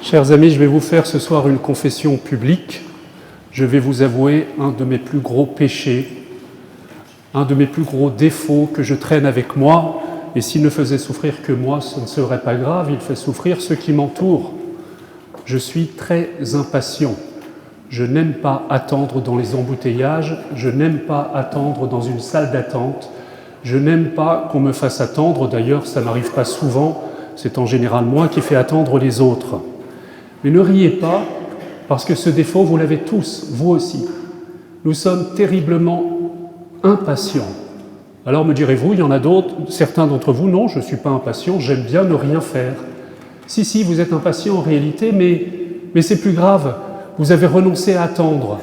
Chers amis, je vais vous faire ce soir une confession publique. Je vais vous avouer un de mes plus gros péchés, un de mes plus gros défauts que je traîne avec moi. Et s'il ne faisait souffrir que moi, ce ne serait pas grave, il fait souffrir ceux qui m'entourent. Je suis très impatient. Je n'aime pas attendre dans les embouteillages, je n'aime pas attendre dans une salle d'attente, je n'aime pas qu'on me fasse attendre, d'ailleurs ça n'arrive pas souvent, c'est en général moi qui fais attendre les autres. Mais ne riez pas, parce que ce défaut, vous l'avez tous, vous aussi. Nous sommes terriblement impatients. Alors me direz-vous, il y en a d'autres, certains d'entre vous, non, je ne suis pas impatient, j'aime bien ne rien faire. Si, vous êtes impatient en réalité, mais c'est plus grave, vous avez renoncé à attendre.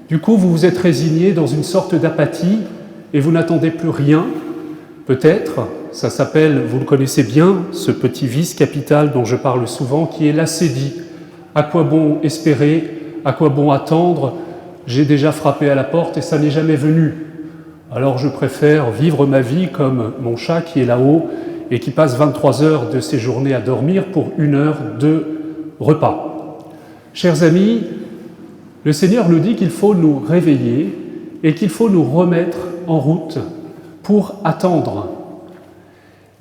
Du coup, vous vous êtes résigné dans une sorte d'apathie et vous n'attendez plus rien. Peut-être, ça s'appelle, vous le connaissez bien, ce petit vice capital dont je parle souvent, qui est l'acédie. À quoi bon espérer? À quoi bon attendre? J'ai déjà frappé à la porte et ça n'est jamais venu. Alors je préfère vivre ma vie comme mon chat qui est là-haut et qui passe 23 heures de ses journées à dormir pour 1 heure de repas. Chers amis, le Seigneur nous dit qu'il faut nous réveiller et qu'il faut nous remettre en route pour attendre.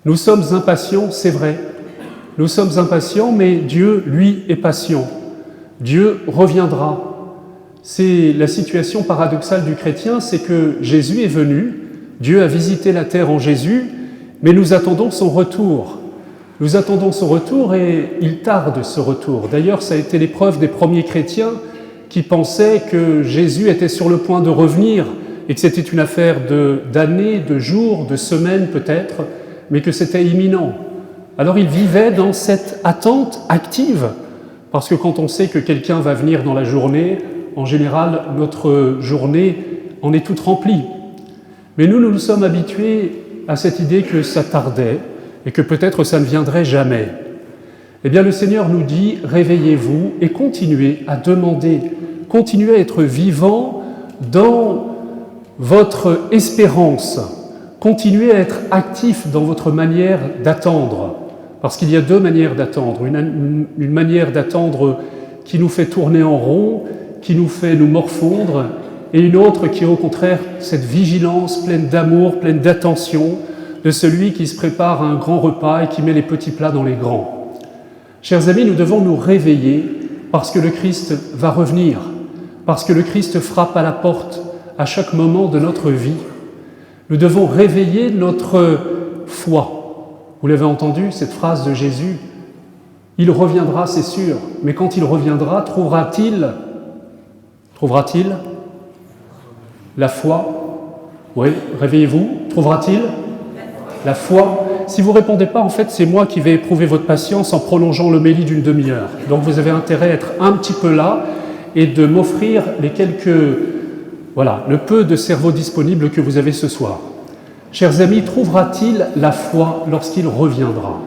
Nous sommes impatients, c'est vrai. Nous sommes impatients, mais Dieu, lui, est patient. Dieu reviendra. C'est la situation paradoxale du chrétien, c'est que Jésus est venu, Dieu a visité la terre en Jésus, mais nous attendons son retour. Nous attendons son retour et il tarde ce retour. D'ailleurs, ça a été l'épreuve des premiers chrétiens qui pensaient que Jésus était sur le point de revenir et que c'était une affaire d'années, de jours, de semaines peut-être, mais que c'était imminent. Alors ils vivaient dans cette attente active, parce que quand on sait que quelqu'un va venir dans la journée, en général, notre journée en est toute remplie. Mais nous nous sommes habitués à cette idée que ça tardait et que peut-être ça ne viendrait jamais. Eh bien, le Seigneur nous dit, réveillez-vous et continuez à demander, continuez à être vivant dans votre espérance, continuez à être actif dans votre manière d'attendre, parce qu'il y a 2 manières d'attendre. Une manière d'attendre qui nous fait tourner en rond, qui nous fait nous morfondre, et une autre qui est au contraire cette vigilance pleine d'amour, pleine d'attention, de celui qui se prépare à un grand repas et qui met les petits plats dans les grands. Chers amis, nous devons nous réveiller parce que le Christ va revenir, parce que le Christ frappe à la porte à chaque moment de notre vie. Nous devons réveiller notre foi. Vous l'avez entendu, cette phrase de Jésus, « Il reviendra, c'est sûr, mais quand il reviendra, trouvera-t-il la foi? Oui, réveillez-vous, trouvera-t-il la foi? Si vous ne répondez pas, en fait, c'est moi qui vais éprouver votre patience en prolongeant l'homélie d'une demi-heure. Donc vous avez intérêt à être un petit peu là et de m'offrir le peu de cerveau disponible que vous avez ce soir. Chers amis, trouvera-t-il la foi lorsqu'il reviendra?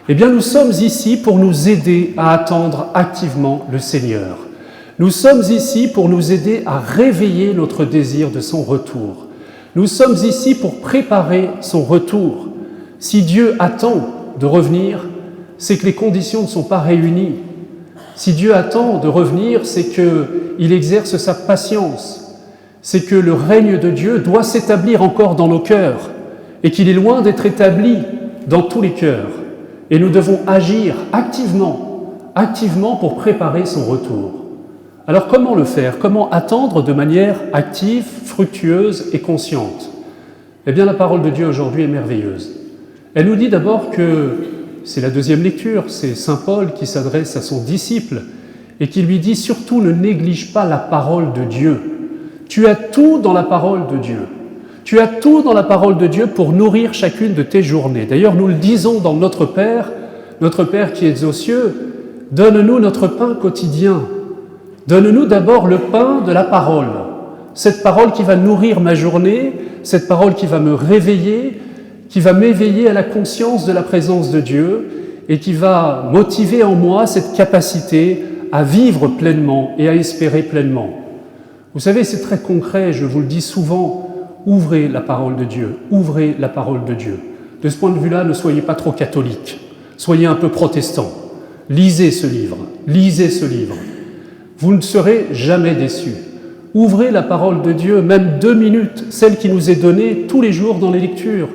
Eh bien, nous sommes ici pour nous aider à attendre activement le Seigneur. Nous sommes ici pour nous aider à réveiller notre désir de son retour. Nous sommes ici pour préparer son retour. Si Dieu attend de revenir, c'est que les conditions ne sont pas réunies. Si Dieu attend de revenir, c'est qu'il exerce sa patience. C'est que le règne de Dieu doit s'établir encore dans nos cœurs et qu'il est loin d'être établi dans tous les cœurs. Et nous devons agir activement pour préparer son retour. Alors comment le faire? Comment attendre de manière active, fructueuse et consciente? Eh bien, la parole de Dieu aujourd'hui est merveilleuse. Elle nous dit d'abord que, c'est la 2e lecture, c'est saint Paul qui s'adresse à son disciple et qui lui dit « Surtout ne néglige pas la parole de Dieu ». Tu as tout dans la parole de Dieu. Tu as tout dans la parole de Dieu pour nourrir chacune de tes journées. D'ailleurs, nous le disons dans Notre Père qui es aux cieux, donne-nous notre pain quotidien. Donne-nous d'abord le pain de la parole. Cette parole qui va nourrir ma journée, cette parole qui va me réveiller, qui va m'éveiller à la conscience de la présence de Dieu et qui va motiver en moi cette capacité à vivre pleinement et à espérer pleinement. Vous savez, c'est très concret, je vous le dis souvent, ouvrez la parole de Dieu, ouvrez la parole de Dieu. De ce point de vue-là, ne soyez pas trop catholique, soyez un peu protestant. Lisez ce livre, lisez ce livre. Vous ne serez jamais déçus. Ouvrez la parole de Dieu, même 2 minutes, celle qui nous est donnée tous les jours dans les lectures.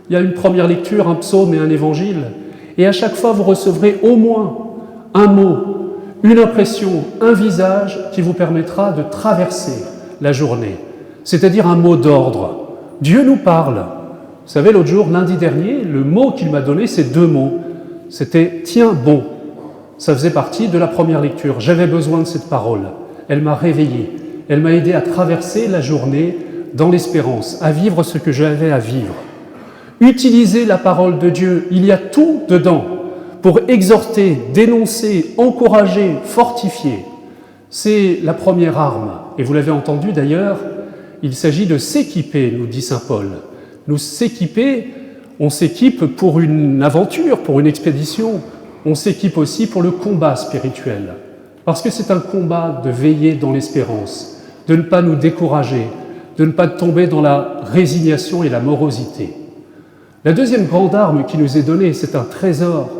Il y a une première lecture, un psaume et un évangile. Et à chaque fois, vous recevrez au moins un mot, une impression, un visage qui vous permettra de traverser la journée. C'est-à-dire un mot d'ordre. Dieu nous parle. Vous savez, l'autre jour, lundi dernier, le mot qu'il m'a donné, c'est 2 mots. C'était « tiens bon ». Ça faisait partie de la première lecture. J'avais besoin de cette parole. Elle m'a réveillé. Elle m'a aidé à traverser la journée dans l'espérance, à vivre ce que j'avais à vivre. Utilisez la parole de Dieu. Il y a tout dedans pour exhorter, dénoncer, encourager, fortifier. C'est la première arme. Et vous l'avez entendu d'ailleurs, il s'agit de s'équiper, nous dit saint Paul. Nous s'équiper, on s'équipe pour une aventure, pour une expédition. On s'équipe aussi pour le combat spirituel. Parce que c'est un combat de veiller dans l'espérance, de ne pas nous décourager, de ne pas tomber dans la résignation et la morosité. La deuxième grande arme qui nous est donnée, c'est un trésor.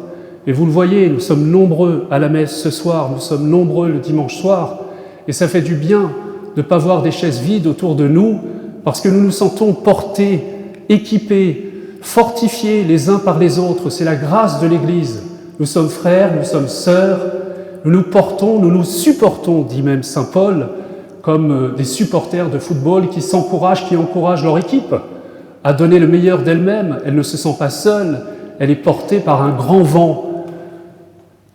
Et vous le voyez, nous sommes nombreux à la messe ce soir, nous sommes nombreux le dimanche soir, et ça fait du bien de ne pas voir des chaises vides autour de nous, parce que nous nous sentons portés, équipés, fortifiés les uns par les autres. C'est la grâce de l'Église. Nous sommes frères, nous sommes sœurs, nous nous portons, nous nous supportons, dit même saint Paul, comme des supporters de football qui s'encouragent, qui encouragent leur équipe à donner le meilleur d'elle-même. Elle ne se sent pas seule, elle est portée par un grand vent.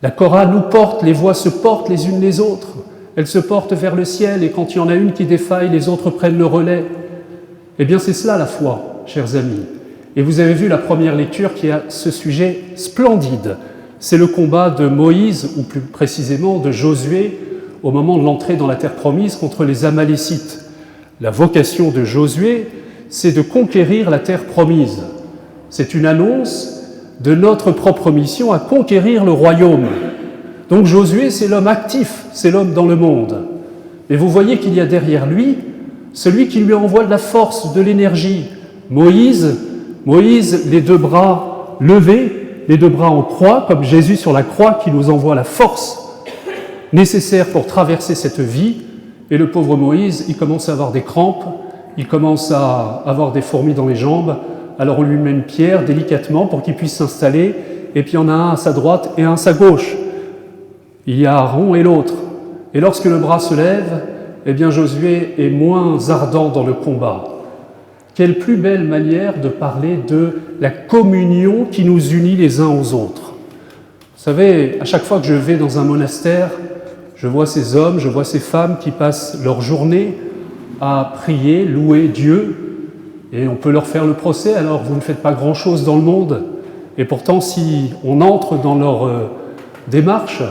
La chorale nous porte, les voix se portent les unes les autres. Elles se portent vers le ciel et quand il y en a une qui défaille, les autres prennent le relais. Eh bien, c'est cela la foi, chers amis. Et vous avez vu la première lecture qui a ce sujet splendide. C'est le combat de Moïse, ou plus précisément de Josué, au moment de l'entrée dans la terre promise contre les Amalécites. La vocation de Josué, c'est de conquérir la terre promise. C'est une annonce de notre propre mission à conquérir le royaume. Donc Josué, c'est l'homme actif, c'est l'homme dans le monde. Et vous voyez qu'il y a derrière lui celui qui lui envoie de la force, de l'énergie. Moïse, les 2 bras levés, les 2 bras en croix, comme Jésus sur la croix, qui nous envoie la force nécessaire pour traverser cette vie. Et le pauvre Moïse, il commence à avoir des crampes, il commence à avoir des fourmis dans les jambes. Alors on lui met une pierre délicatement pour qu'il puisse s'installer. Et puis il y en a un à sa droite et un à sa gauche. Il y a Aaron et l'autre. Et lorsque le bras se lève, eh bien Josué est moins ardent dans le combat. Quelle plus belle manière de parler de la communion qui nous unit les uns aux autres. Vous savez, à chaque fois que je vais dans un monastère, je vois ces hommes, je vois ces femmes qui passent leur journée à prier, louer Dieu, et on peut leur faire le procès, alors vous ne faites pas grand-chose dans le monde. Et pourtant, si on entre dans leur démarche,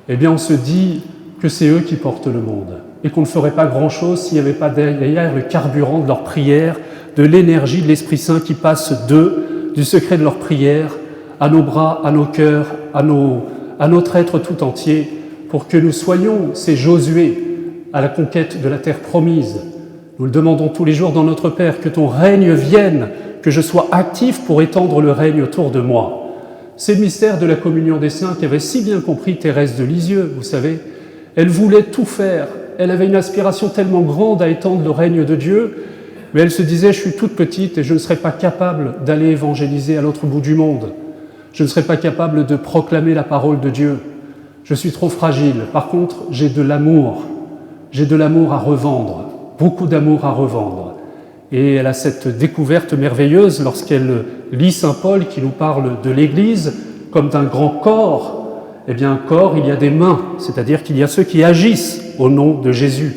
eh bien on se dit que c'est eux qui portent le monde, et qu'on ne ferait pas grand-chose s'il n'y avait pas derrière le carburant de leur prière, de l'énergie de l'Esprit Saint qui passe d'eux, du secret de leur prière, à nos bras, à nos cœurs, à notre être tout entier, pour que nous soyons ces Josué à la conquête de la terre promise. Nous le demandons tous les jours dans notre Père, que ton règne vienne, que je sois actif pour étendre le règne autour de moi. C'est le mystère de la communion des saints qu'avait si bien compris Thérèse de Lisieux, vous savez. Elle voulait tout faire, elle avait une aspiration tellement grande à étendre le règne de Dieu, mais elle se disait, je suis toute petite et je ne serai pas capable d'aller évangéliser à l'autre bout du monde. Je ne serai pas capable de proclamer la parole de Dieu. Je suis trop fragile. Par contre, j'ai de l'amour à revendre, beaucoup d'amour à revendre. Et elle a cette découverte merveilleuse lorsqu'elle lit saint Paul qui nous parle de l'Église comme d'un grand corps. Eh bien, un corps, il y a des mains, c'est-à-dire qu'il y a ceux qui agissent au nom de Jésus.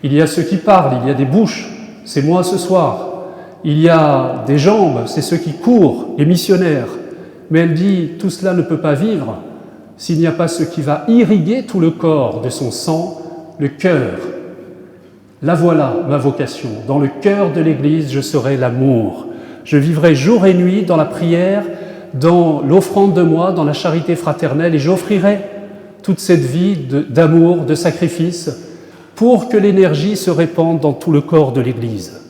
Il y a ceux qui parlent, il y a des bouches, c'est moi ce soir. Il y a des jambes, c'est ceux qui courent, les missionnaires. Mais elle dit, tout cela ne peut pas vivre s'il n'y a pas ce qui va irriguer tout le corps de son sang, le cœur. La voilà, ma vocation. Dans le cœur de l'Église, je serai l'amour. Je vivrai jour et nuit dans la prière, dans l'offrande de moi, dans la charité fraternelle, et j'offrirai toute cette vie d'amour, de sacrifice, pour que l'énergie se répande dans tout le corps de l'Église.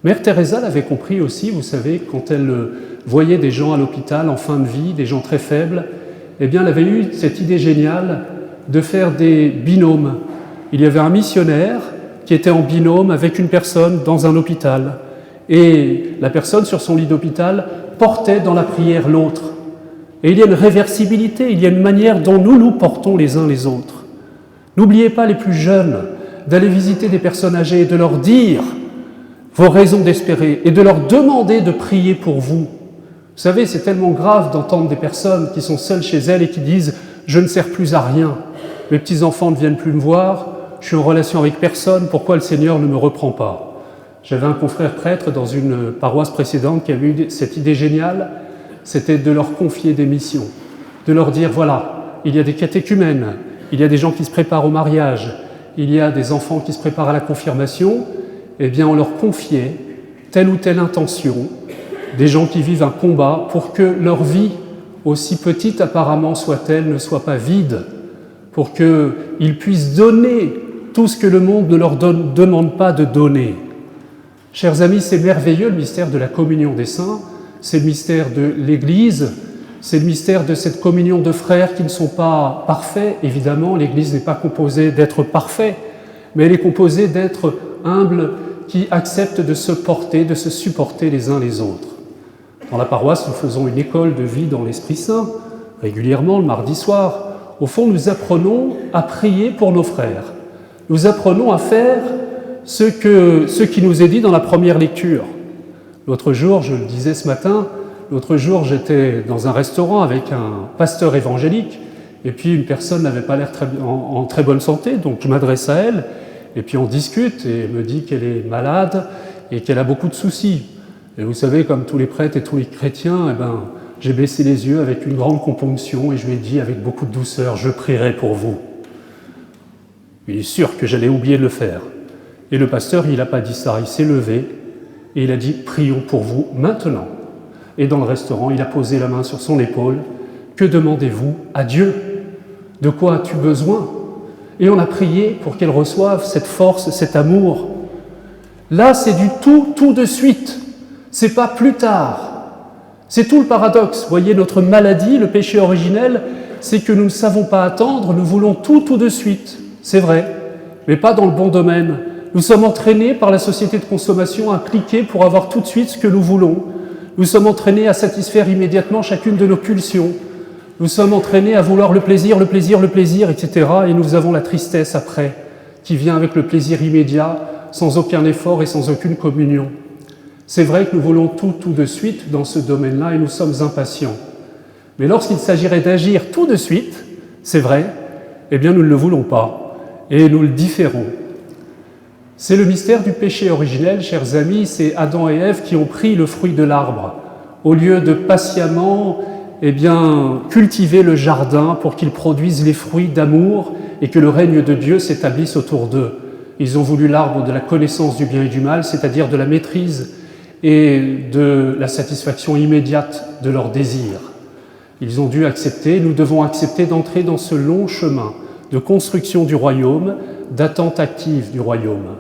Mère Teresa l'avait compris aussi, vous savez, quand elle voyait des gens à l'hôpital en fin de vie, des gens très faibles, eh bien, elle avait eu cette idée géniale de faire des binômes. Il y avait un missionnaire qui était en binôme avec une personne dans un hôpital. Et la personne, sur son lit d'hôpital, portait dans la prière l'autre. Et il y a une réversibilité, il y a une manière dont nous nous portons les uns les autres. N'oubliez pas, les plus jeunes, d'aller visiter des personnes âgées et de leur dire vos raisons d'espérer et de leur demander de prier pour vous. Vous savez, c'est tellement grave d'entendre des personnes qui sont seules chez elles et qui disent « je ne sers plus à rien, mes petits-enfants ne viennent plus me voir, je suis en relation avec personne, pourquoi le Seigneur ne me reprend pas ?» J'avais un confrère prêtre dans une paroisse précédente qui avait eu cette idée géniale, c'était de leur confier des missions, de leur dire « voilà, il y a des catéchumènes, il y a des gens qui se préparent au mariage, il y a des enfants qui se préparent à la confirmation », eh bien on leur confiait telle ou telle intention, des gens qui vivent un combat pour que leur vie, aussi petite apparemment soit-elle, ne soit pas vide, pour qu'ils puissent donner tout ce que le monde ne leur demande pas de donner. Chers amis, c'est merveilleux le mystère de la communion des saints, c'est le mystère de l'Église, c'est le mystère de cette communion de frères qui ne sont pas parfaits. Évidemment, l'Église n'est pas composée d'être parfait, mais elle est composée d'être humbles, qui acceptent de se porter, de se supporter les uns les autres. Dans la paroisse, nous faisons une école de vie dans l'Esprit Saint, régulièrement le mardi soir. Au fond, nous apprenons à prier pour nos frères. Nous apprenons à faire ce qui nous est dit dans la première lecture. L'autre jour, je le disais ce matin, l'autre jour, j'étais dans un restaurant avec un pasteur évangélique, et puis une personne n'avait pas l'air en très bonne santé, donc je m'adresse à elle, et puis on discute, et elle me dit qu'elle est malade et qu'elle a beaucoup de soucis. Et vous savez, comme tous les prêtres et tous les chrétiens, eh ben, j'ai baissé les yeux avec une grande componction et je lui ai dit avec beaucoup de douceur, je prierai pour vous. Il est sûr que j'allais oublier de le faire. Et le pasteur, il n'a pas dit ça, il s'est levé et il a dit, prions pour vous maintenant. Et dans le restaurant, il a posé la main sur son épaule, que demandez-vous à Dieu? De quoi as-tu besoin? Et on a prié pour qu'elle reçoive cette force, cet amour. Là, c'est du tout de suite. C'est pas plus tard. C'est tout le paradoxe. Vous voyez, notre maladie, le péché originel, c'est que nous ne savons pas attendre, nous voulons tout de suite. C'est vrai, mais pas dans le bon domaine. Nous sommes entraînés par la société de consommation à cliquer pour avoir tout de suite ce que nous voulons. Nous sommes entraînés à satisfaire immédiatement chacune de nos pulsions. Nous sommes entraînés à vouloir le plaisir, etc. Et nous avons la tristesse après, qui vient avec le plaisir immédiat, sans aucun effort et sans aucune communion. C'est vrai que nous voulons tout de suite dans ce domaine-là et nous sommes impatients. Mais lorsqu'il s'agirait d'agir tout de suite, c'est vrai, eh bien nous ne le voulons pas et nous le différons. C'est le mystère du péché originel, chers amis, c'est Adam et Ève qui ont pris le fruit de l'arbre, au lieu de patiemment cultiver le jardin pour qu'il produise les fruits d'amour et que le règne de Dieu s'établisse autour d'eux. Ils ont voulu l'arbre de la connaissance du bien et du mal, c'est-à-dire de la maîtrise et de la satisfaction immédiate de leurs désirs. Ils ont dû accepter, nous devons accepter d'entrer dans ce long chemin de construction du royaume, d'attente active du royaume.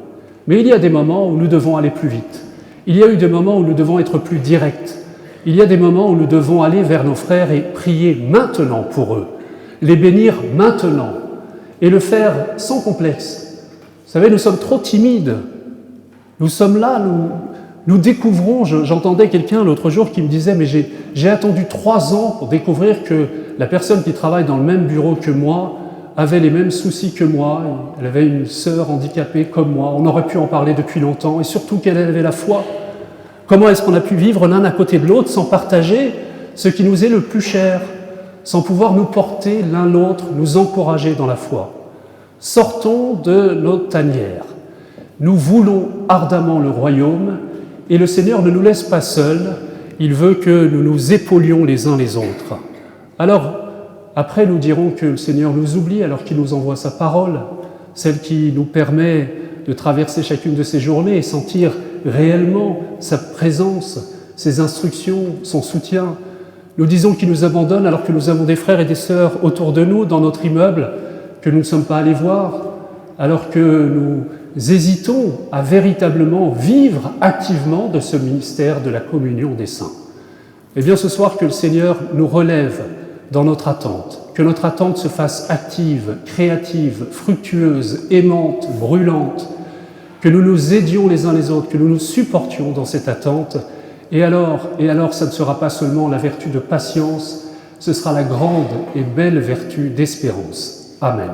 Mais il y a des moments où nous devons aller plus vite. Il y a eu des moments où nous devons être plus directs. Il y a des moments où nous devons aller vers nos frères et prier maintenant pour eux, les bénir maintenant et le faire sans complexe. Vous savez, nous sommes trop timides. Nous sommes là, nous découvrons. J'entendais quelqu'un l'autre jour qui me disait « mais j'ai attendu 3 ans pour découvrir que la personne qui travaille dans le même bureau que moi avait les mêmes soucis que moi. Elle avait une sœur handicapée comme moi. On aurait pu en parler depuis longtemps et surtout qu'elle avait la foi. Comment est-ce qu'on a pu vivre l'un à côté de l'autre sans partager ce qui nous est le plus cher, sans pouvoir nous porter l'un l'autre, nous encourager dans la foi? Sortons de notre tanière. Nous voulons ardemment le royaume et le Seigneur ne nous laisse pas seuls. Il veut que nous nous épaulions les uns les autres. Alors, après, nous dirons que le Seigneur nous oublie alors qu'il nous envoie sa parole, celle qui nous permet de traverser chacune de ces journées et sentir réellement sa présence, ses instructions, son soutien. Nous disons qu'il nous abandonne alors que nous avons des frères et des sœurs autour de nous, dans notre immeuble, que nous ne sommes pas allés voir, alors que nous hésitons à véritablement vivre activement de ce ministère de la communion des saints. Eh bien, ce soir, que le Seigneur nous relève dans notre attente, que notre attente se fasse active, créative, fructueuse, aimante, brûlante, que nous nous aidions les uns les autres, que nous nous supportions dans cette attente, et alors, ça ne sera pas seulement la vertu de patience, ce sera la grande et belle vertu d'espérance. Amen.